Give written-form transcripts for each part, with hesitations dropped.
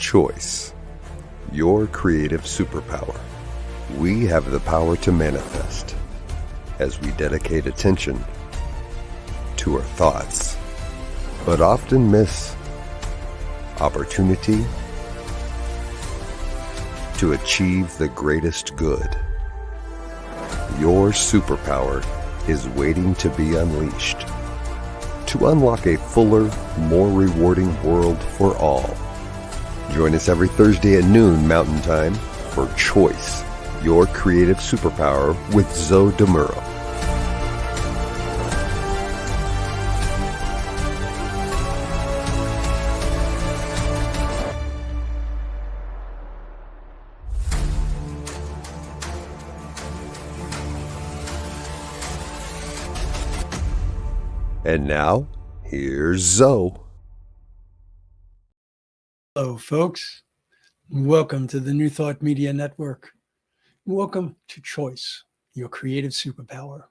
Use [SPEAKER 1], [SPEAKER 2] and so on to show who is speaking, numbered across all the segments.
[SPEAKER 1] Choice, your creative superpower. We have the power to manifest as we dedicate attention to our thoughts, but often miss opportunity to achieve the greatest good. Your superpower is waiting to be unleashed to unlock a fuller, more rewarding world for all. Join us every Thursday at noon Mountain Time for Choice, your creative superpower with Zoe Muro. And now, here's Zoe.
[SPEAKER 2] Hello, folks. Welcome to the New Thought Media Network. Welcome to Choice, your creative superpower.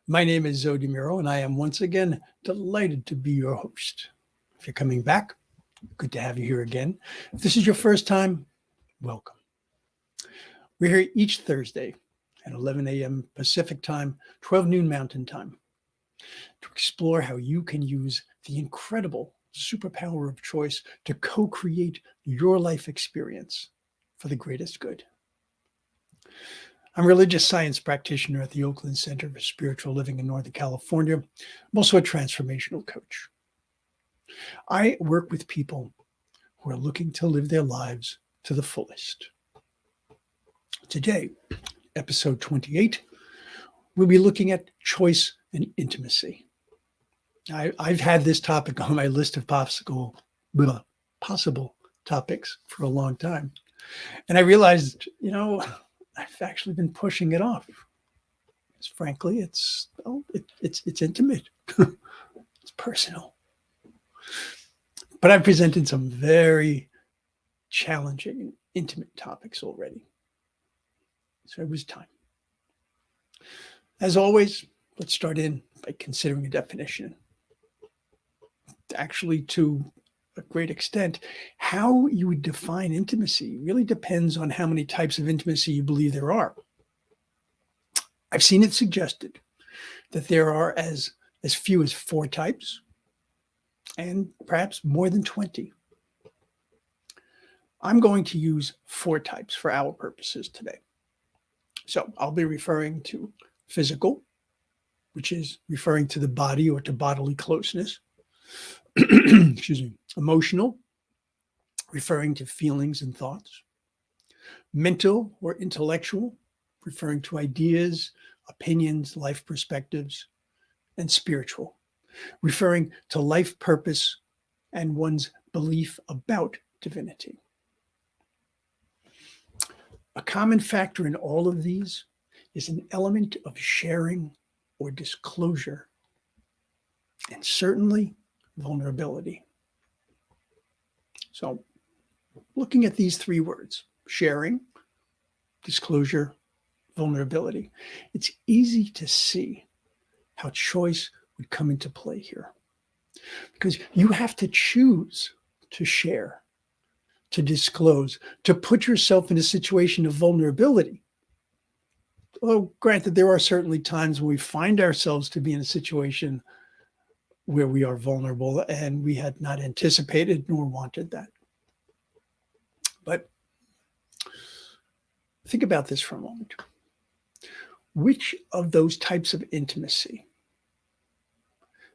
[SPEAKER 2] My name is Zoe Muro, and I am once again delighted to be your host. If you're coming back, good to have you here again. If this is your first time, welcome. We're here each Thursday at 11 a.m. Pacific Time, 12 noon Mountain Time, to explore how you can use the incredible superpower of choice to co-create your life experience for the greatest good. I'm a religious science practitioner at the Oakland Center for Spiritual Living in Northern California. I'm also a transformational coach. I work with people who are looking to live their lives to the fullest. Today, episode 28, we'll be looking at choice and intimacy. I've had this topic on my list of possible topics for a long time. And I realized, I've actually been pushing it off. Because frankly, it's intimate. It's personal. But I've presented some very challenging and intimate topics already. So it was time. As always, let's start in by considering a definition. Actually, to a great extent, how you would define intimacy really depends on how many types of intimacy you believe there are. I've seen it suggested that there are as few as 4 types and perhaps more than 20. I'm going to use 4 types for our purposes today. So I'll be referring to physical, which is referring to the body or to bodily closeness. Excuse me. Emotional, referring to feelings and thoughts. Mental or intellectual, referring to ideas, opinions, life perspectives. And spiritual, referring to life purpose and one's belief about divinity. A common factor in all of these is an element of sharing or disclosure, and certainly vulnerability. So, looking at these 3 words, sharing, disclosure, vulnerability, it's easy to see how choice would come into play here. Because you have to choose to share, to disclose, to put yourself in a situation of vulnerability. Although, granted, there are certainly times when we find ourselves to be in a situation where we are vulnerable and we had not anticipated nor wanted that. But think about this for a moment. Which of those types of intimacy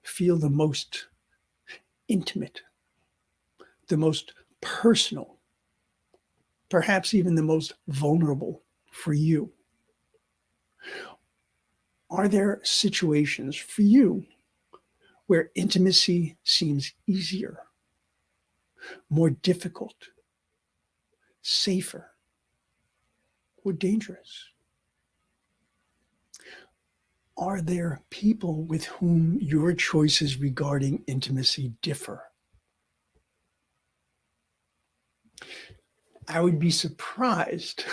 [SPEAKER 2] feel the most intimate, the most personal, perhaps even the most vulnerable for you? Are there situations for you where intimacy seems easier, more difficult, safer, or dangerous? Are there people with whom your choices regarding intimacy differ? I would be surprised,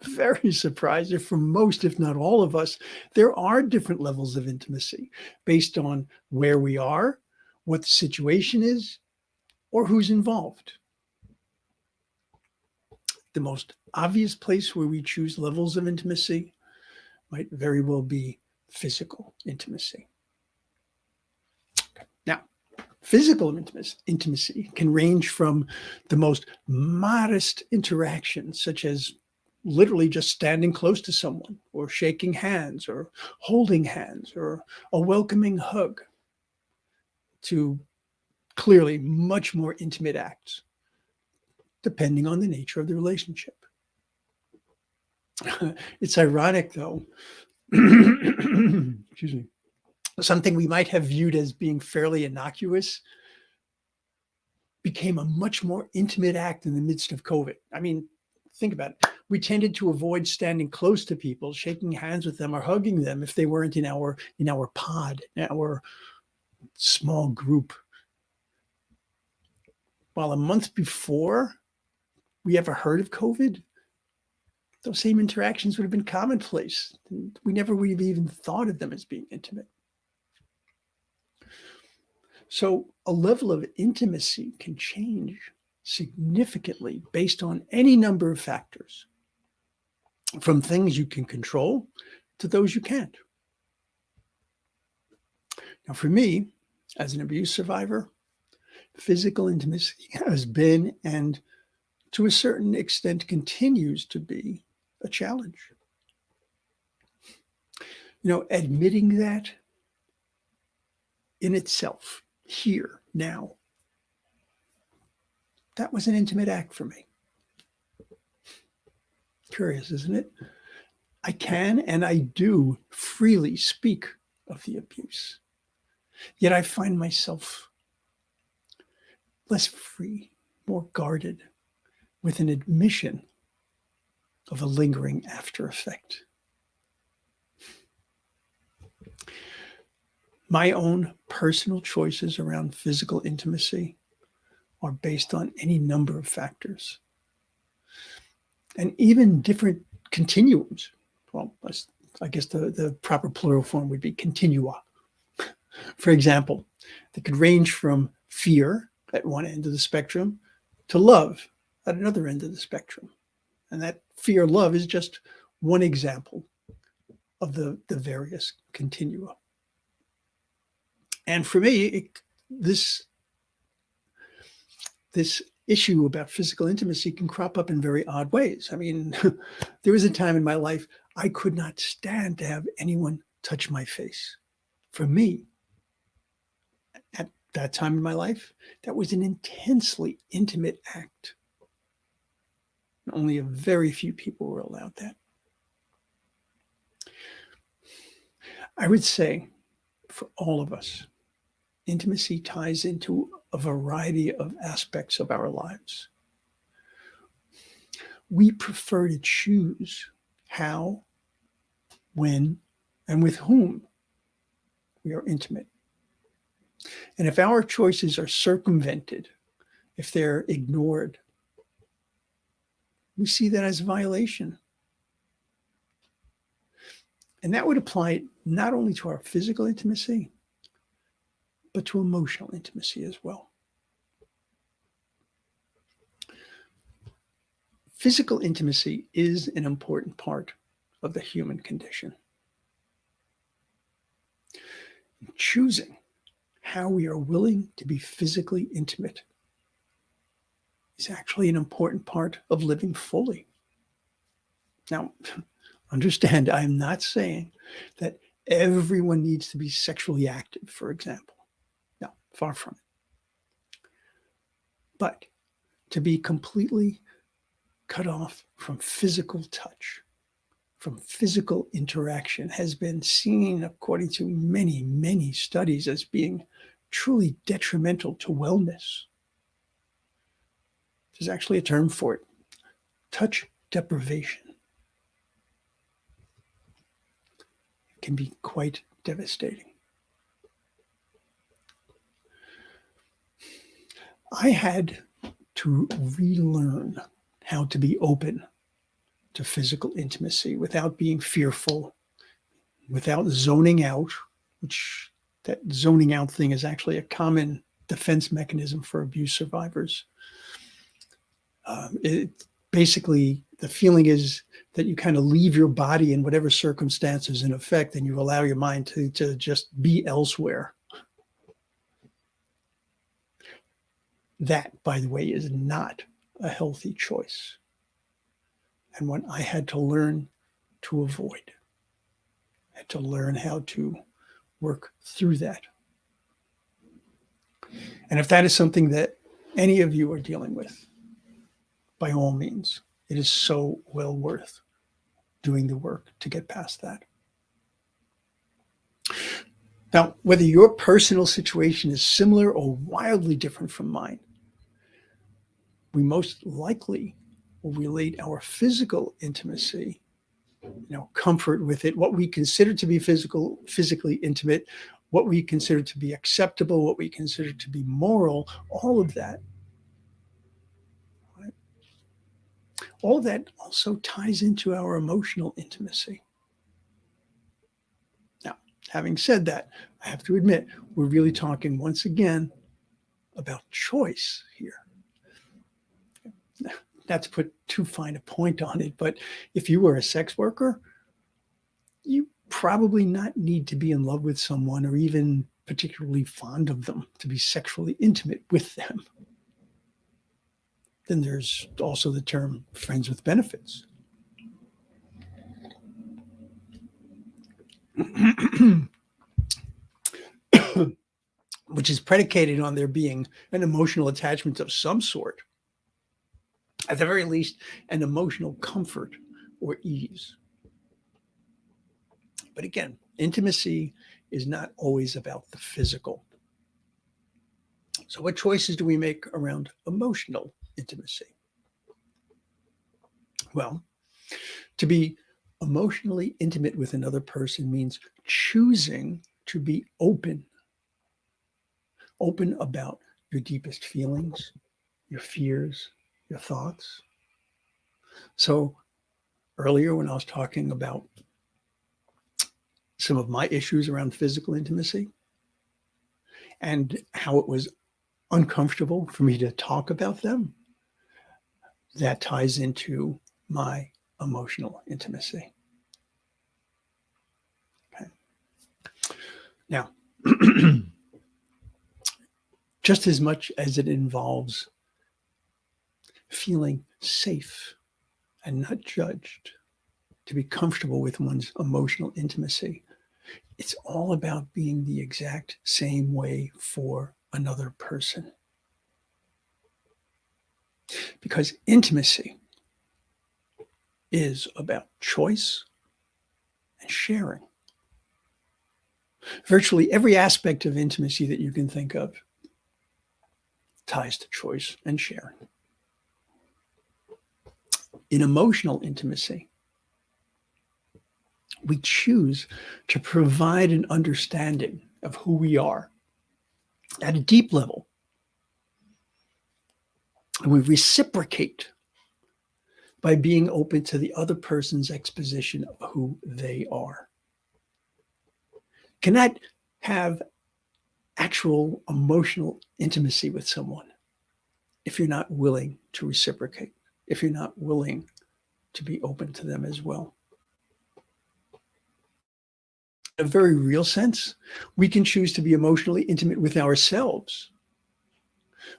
[SPEAKER 2] very surprised, if for most, if not all of us, there are different levels of intimacy based on where we are, what the situation is, or who's involved. The most obvious place where we choose levels of intimacy might very well be physical intimacy. Now, physical intimacy can range from the most modest interactions, such as literally just standing close to someone, or shaking hands, or holding hands, or a welcoming hug, to clearly much more intimate acts, depending on the nature of the relationship. It's ironic, though. Excuse me. Something we might have viewed as being fairly innocuous became a much more intimate act in the midst of COVID. I mean, think about it. We tended to avoid standing close to people, shaking hands with them, or hugging them if they weren't in our pod, in our small group. While a month before we ever heard of COVID, those same interactions would have been commonplace. We never would have even thought of them as being intimate. So a level of intimacy can change significantly based on any number of factors, from things you can control to those you can't. Now, for me, as an abuse survivor, physical intimacy has been, and to a certain extent continues to be, a challenge. Admitting that in itself, here, now, that was an intimate act for me. Curious, isn't it? I can and I do freely speak of the abuse. Yet I find myself less free, more guarded, with an admission of a lingering after effect. My own personal choices around physical intimacy are based on any number of factors, and even different continuums. Well, I guess the proper plural form would be continua. For example, they could range from fear at one end of the spectrum to love at another end of the spectrum. And that fear-love is just one example of the various continua. And for me, this issue about physical intimacy can crop up in very odd ways. I mean, there was a time in my life I could not stand to have anyone touch my face. For me, at that time in my life, that was an intensely intimate act. Only a very few people were allowed that. I would say, for all of us, intimacy ties into a variety of aspects of our lives. We prefer to choose how, when, and with whom we are intimate. And if our choices are circumvented, if they're ignored, we see that as a violation. And that would apply not only to our physical intimacy, but to emotional intimacy as well. Physical intimacy is an important part of the human condition. Choosing how we are willing to be physically intimate is actually an important part of living fully. Now, understand, I'm not saying that everyone needs to be sexually active, for example. No, far from it. But to be completely cut off from physical touch, from physical interaction, has been seen, according to many, many studies, as being truly detrimental to wellness. There's actually a term for it: touch deprivation. It can be quite devastating. I had to relearn how to be open to physical intimacy without being fearful, without zoning out, which that zoning out thing is actually a common defense mechanism for abuse survivors. Basically, the feeling is that you kind of leave your body in whatever circumstances in effect, and you allow your mind to just be elsewhere. That, by the way, is not a healthy choice, and one I had to learn to avoid. I had to learn how to work through that. And if that is something that any of you are dealing with, by all means, it is so well worth doing the work to get past that. Now, whether your personal situation is similar or wildly different from mine, we most likely will relate our physical intimacy, comfort with it, what we consider to be physically intimate, what we consider to be acceptable, what we consider to be moral, all of that. Right? All of that also ties into our emotional intimacy. Now, having said that, I have to admit, we're really talking once again about choice here. Not to put too fine a point on it, but if you were a sex worker, you probably not need to be in love with someone or even particularly fond of them to be sexually intimate with them. Then there's also the term friends with benefits. Which is predicated on there being an emotional attachment of some sort. At the very least, an emotional comfort or ease. But again, intimacy is not always about the physical. So what choices do we make around emotional intimacy? Well, to be emotionally intimate with another person means choosing to be open about your deepest feelings, your fears, your thoughts. So earlier when I was talking about some of my issues around physical intimacy and how it was uncomfortable for me to talk about them, that ties into my emotional intimacy. Okay. Now, just as much as it involves feeling safe and not judged, to be comfortable with one's emotional intimacy, it's all about being the exact same way for another person. Because intimacy is about choice and sharing. Virtually every aspect of intimacy that you can think of ties to choice and sharing. In emotional intimacy, we choose to provide an understanding of who we are at a deep level. And we reciprocate by being open to the other person's exposition of who they are. Cannot have actual emotional intimacy with someone if you're not willing to reciprocate, if you're not willing to be open to them as well. In a very real sense, we can choose to be emotionally intimate with ourselves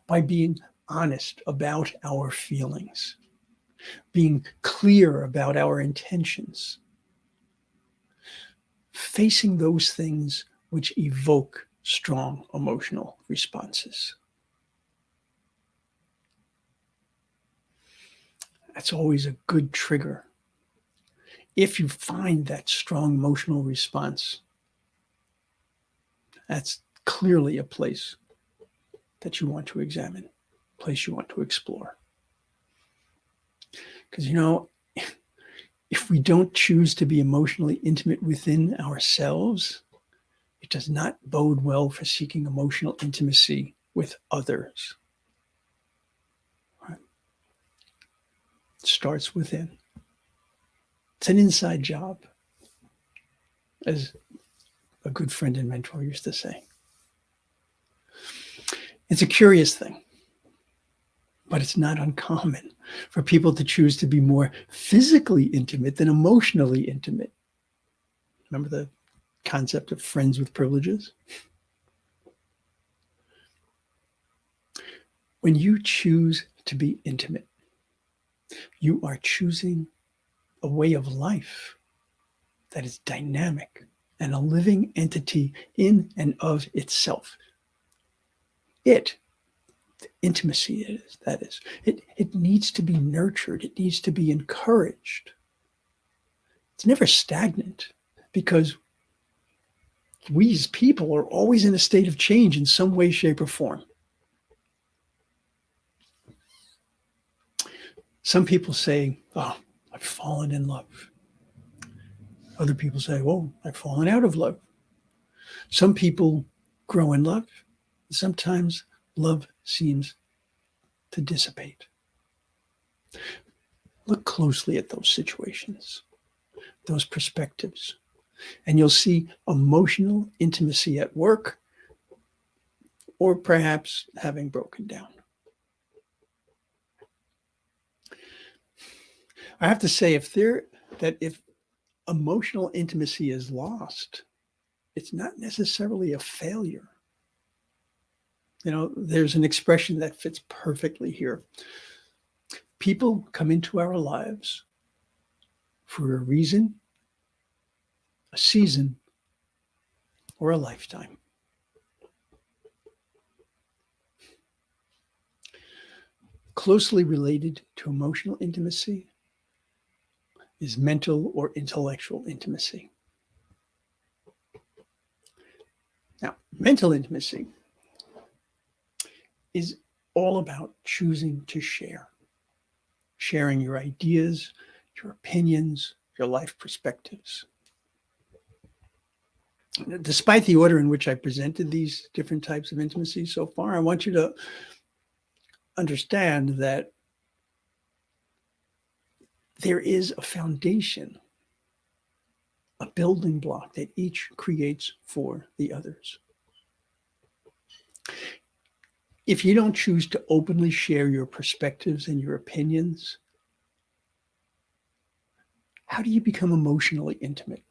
[SPEAKER 2] by being honest about our feelings, being clear about our intentions, facing those things which evoke strong emotional responses. That's always a good trigger. If you find that strong emotional response, that's clearly a place that you want to examine, a place you want to explore. Because, if we don't choose to be emotionally intimate within ourselves, it does not bode well for seeking emotional intimacy with others. Right? It starts within. It's an inside job, as a good friend and mentor used to say. It's a curious thing, But it's not uncommon for people to choose to be more physically intimate than emotionally intimate. Remember the concept of friends with privileges? When you choose to be intimate, you are choosing a way of life that is dynamic and a living entity in and of itself. Intimacy it needs to be nurtured. It needs to be encouraged. It's never stagnant because we as people are always in a state of change in some way, shape, or form. Some people say, oh, I've fallen in love. Other people say, oh, I've fallen out of love. Some people grow in love. Sometimes love seems to dissipate. Look closely at those situations, those perspectives, and you'll see emotional intimacy at work or perhaps having broken down. I have to say, if emotional intimacy is lost, it's not necessarily a failure. There's an expression that fits perfectly here. People come into our lives for a reason, a season, or a lifetime. Closely related to emotional intimacy is mental or intellectual intimacy. Now, mental intimacy is all about choosing to share, sharing your ideas, your opinions, your life perspectives. Despite the order in which I presented these different types of intimacy so far, I want you to understand that there is a foundation, a building block that each creates for the others. If you don't choose to openly share your perspectives and your opinions, how do you become emotionally intimate?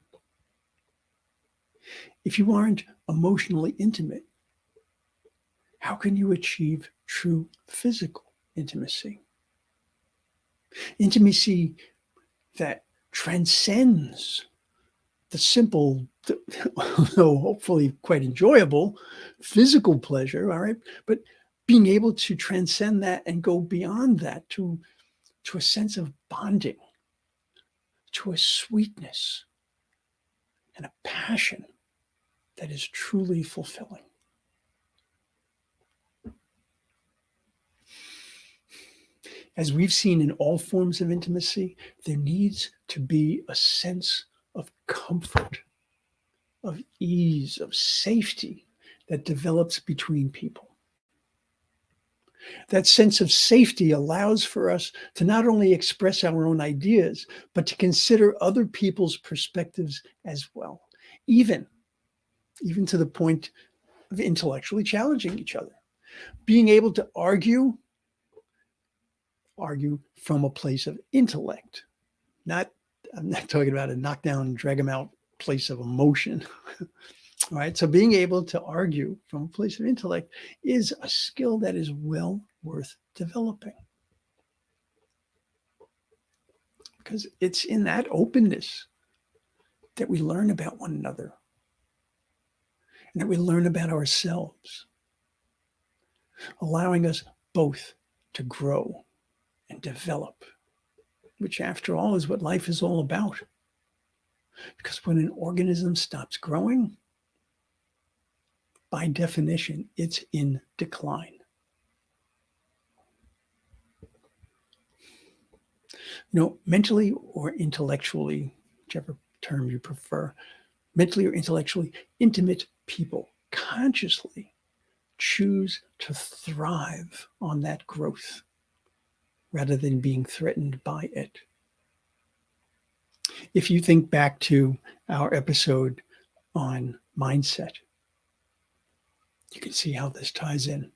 [SPEAKER 2] If you aren't emotionally intimate, how can you achieve true physical intimacy? Intimacy that transcends the simple, though hopefully quite enjoyable, physical pleasure, all right? But being able to transcend that and go beyond that to a sense of bonding, to a sweetness and a passion that is truly fulfilling. As we've seen in all forms of intimacy, there needs to be a sense of comfort, of ease, of safety that develops between people. That sense of safety allows for us to not only express our own ideas, but to consider other people's perspectives as well, even to the point of intellectually challenging each other. Being able to argue from a place of intellect. I'm not talking about a knockdown, drag them out place of emotion. All right. So being able to argue from a place of intellect is a skill that is well worth developing. Because it's in that openness that we learn about one another and that we learn about ourselves, allowing us both to grow and develop, which after all is what life is all about. Because when an organism stops growing, by definition, it's in decline. Mentally or intellectually, whichever term you prefer, mentally or intellectually intimate people consciously choose to thrive on that growth rather than being threatened by it. If you think back to our episode on mindset, you can see how this ties in.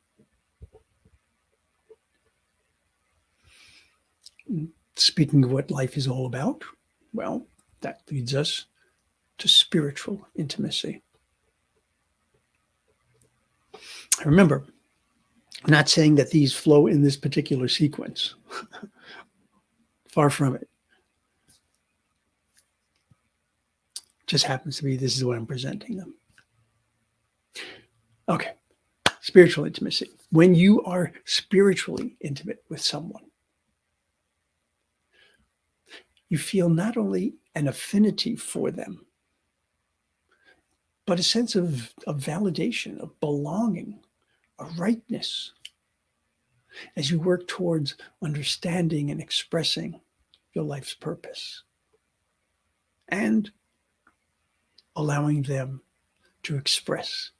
[SPEAKER 2] speaking of what life is all about, well, that leads us to spiritual intimacy. Remember, I'm not saying that these flow in this particular sequence. Far from it. Just happens to be this is what I'm presenting them. Okay. Spiritual intimacy. When you are spiritually intimate with someone, you feel not only an affinity for them, but a sense of validation, of belonging, a rightness, as you work towards understanding and expressing your life's purpose and allowing them to express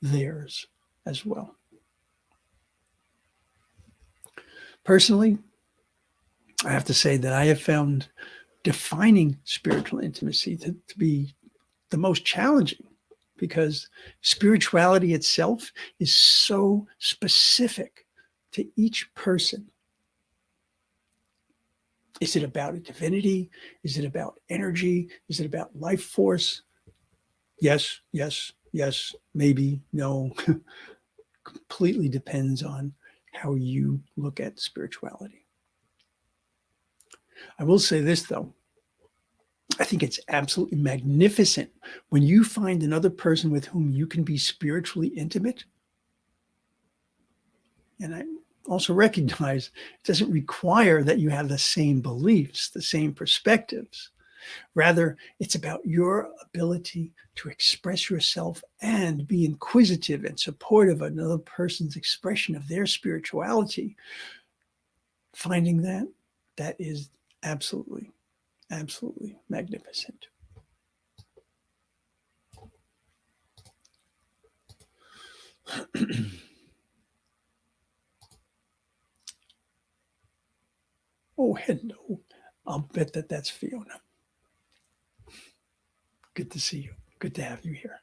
[SPEAKER 2] theirs as well. Personally, I have to say that I have found defining spiritual intimacy to be the most challenging, because spirituality itself is so specific to each person. Is it about a divinity? Is it about energy? Is it about life force? Yes, yes, yes, maybe, no. Completely depends on how you look at spirituality. I will say this, though. I think it's absolutely magnificent when you find another person with whom you can be spiritually intimate. And I also recognize it doesn't require that you have the same beliefs, the same perspectives. Rather, it's about your ability to express yourself and be inquisitive and supportive of another person's expression of their spirituality. Finding that is absolutely, absolutely magnificent. Oh, hello. I'll bet that's Fiona. Good to see you. Good to have you here.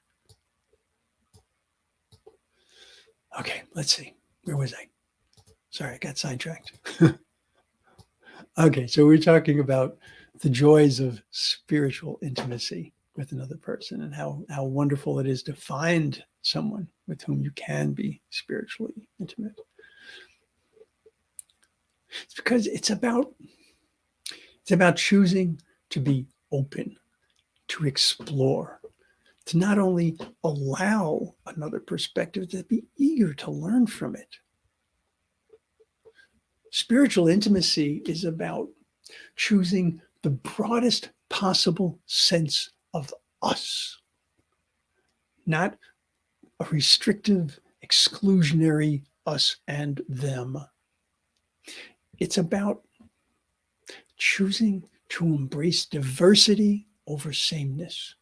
[SPEAKER 2] Okay, let's see. Where was I? Sorry, I got sidetracked. Okay, so we're talking about the joys of spiritual intimacy with another person and how wonderful it is to find someone with whom you can be spiritually intimate. It's because it's about choosing to be open, to explore, to not only allow another perspective, to be eager to learn from it. Spiritual intimacy is about choosing the broadest possible sense of us, not a restrictive, exclusionary us and them. It's about choosing to embrace diversity over sameness,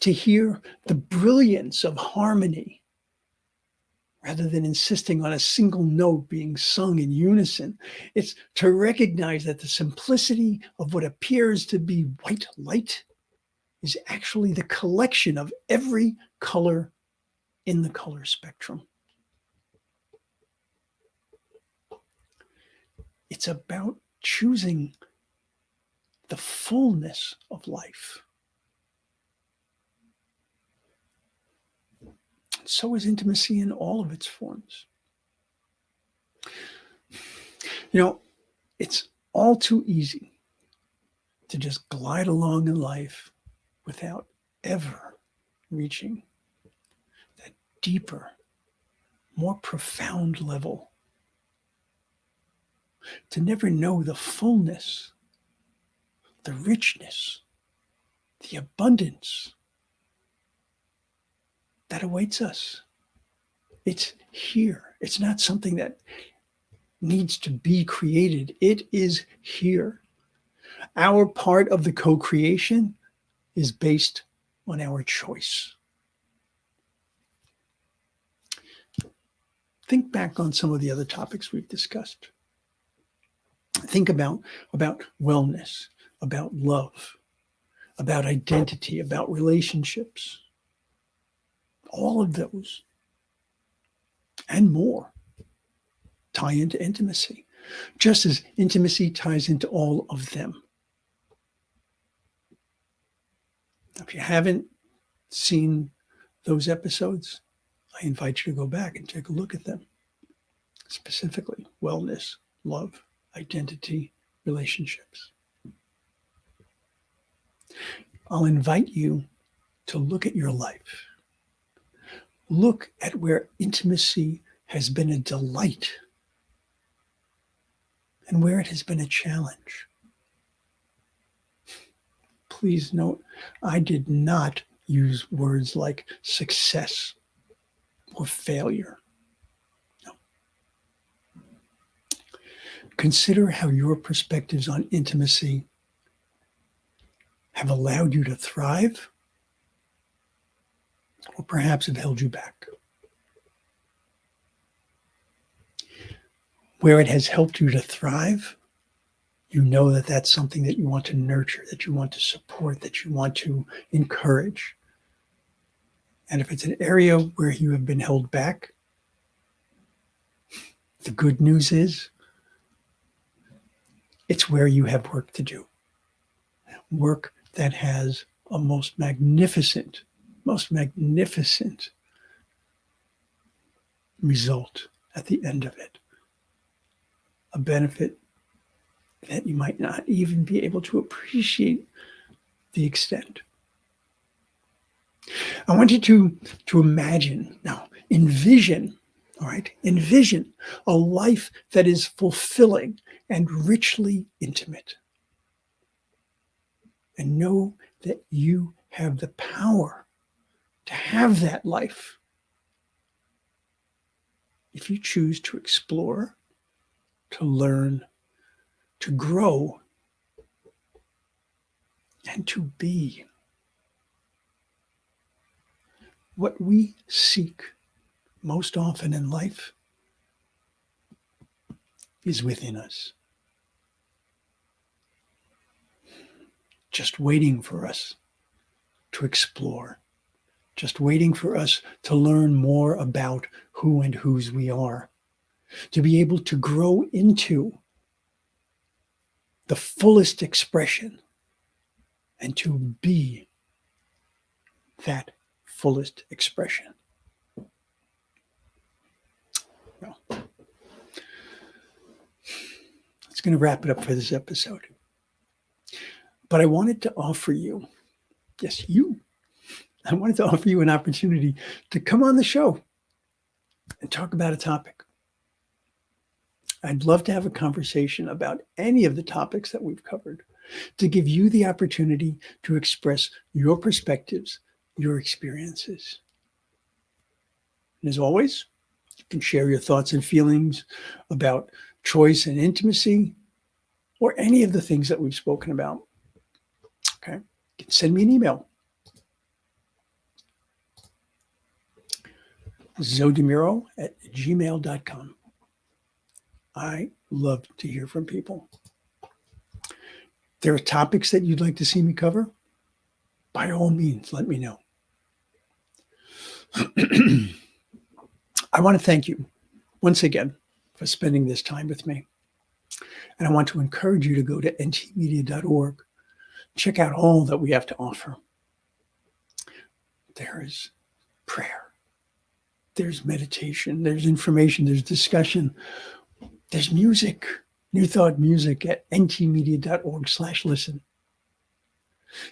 [SPEAKER 2] to hear the brilliance of harmony rather than insisting on a single note being sung in unison. It's to recognize that the simplicity of what appears to be white light is actually the collection of every color in the color spectrum. It's about choosing the fullness of life. So is intimacy in all of its forms. You know, it's all too easy to just glide along in life without ever reaching that deeper, more profound level. To never know the fullness, the richness, the abundance that awaits us. It's here. It's not something that needs to be created. It is here. Our part of the co-creation is based on our choice. Think back on some of the other topics we've discussed. Think about wellness, about love, about identity, about relationships. All of those and more tie into intimacy. just as intimacy ties into all of them. If you haven't seen those episodes, I invite you to go back and take a look at them. Specifically, wellness, love, identity, relationships. I'll invite you to look at your life. Look at where intimacy has been a delight and where it has been a challenge. Please note, I did not use words like success or failure. No. Consider how your perspectives on intimacy have allowed you to thrive or perhaps have held you back. Where it has helped you to thrive, you know that that's something that you want to nurture, that you want to support, that you want to encourage. And if it's an area where you have been held back, the good news is it's where you have work to do. Work that has a most magnificent result at the end of it. A benefit that you might not even be able to appreciate the extent. I want you to imagine now, envision a life that is fulfilling and richly intimate. And know that you have the power to have that life if you choose to explore, to learn, to grow, and to be. What we seek most often in life is within us, just waiting for us to explore, just waiting for us to learn more about who and whose we are, to be able to grow into the fullest expression and to be that fullest expression. Well, that's going to wrap it up for this episode. But I wanted to offer you, I wanted to offer you an opportunity to come on the show and talk about a topic. I'd love to have a conversation about any of the topics that we've covered, to give you the opportunity to express your perspectives, your experiences. And as always, you can share your thoughts and feelings about choice and intimacy, or any of the things that we've spoken about. Okay, you can send me an email. zodimiro@gmail.com. I love to hear from people. There are topics that you'd like to see me cover? By all means, let me know. I want to thank you once again for spending this time with me. And I want to encourage you to go to ntmedia.org. Check out all that we have to offer. There is prayer. There's meditation. There's information. There's discussion. There's music. New Thought music at ntmedia.org/listen.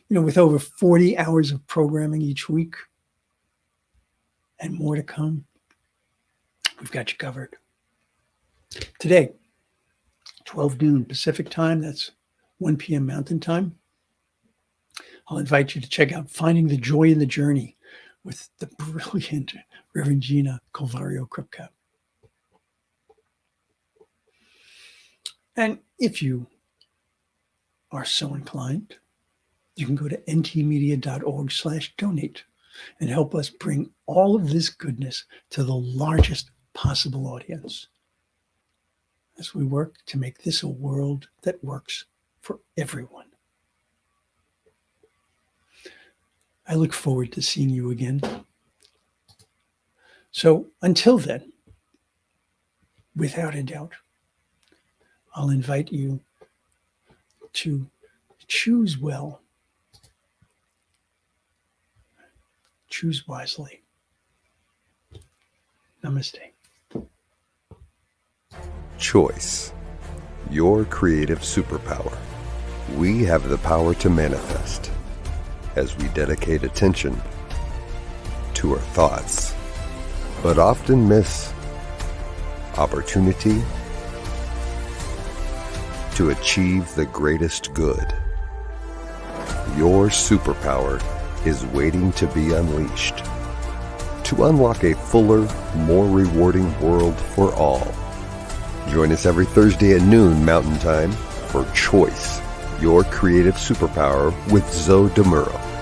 [SPEAKER 2] With over 40 hours of programming each week and more to come, we've got you covered. Today, 12 noon Pacific time, that's 1 p.m. Mountain time, I'll invite you to check out Finding the Joy in the Journey with the brilliant Reverend Gina Calvario-Kripka. And if you are so inclined, you can go to ntmedia.org/donate and help us bring all of this goodness to the largest possible audience as we work to make this a world that works for everyone. I look forward to seeing you again. So until then, without a doubt, I'll invite you to choose well, choose wisely. Namaste.
[SPEAKER 1] Choice, your creative superpower. We have the power to manifest as we dedicate attention to our thoughts, but often miss opportunity to achieve the greatest good. Your superpower is waiting to be unleashed to unlock a fuller, more rewarding world for all. Join us every Thursday at noon Mountain Time for Choice, your creative superpower with Zo Muro.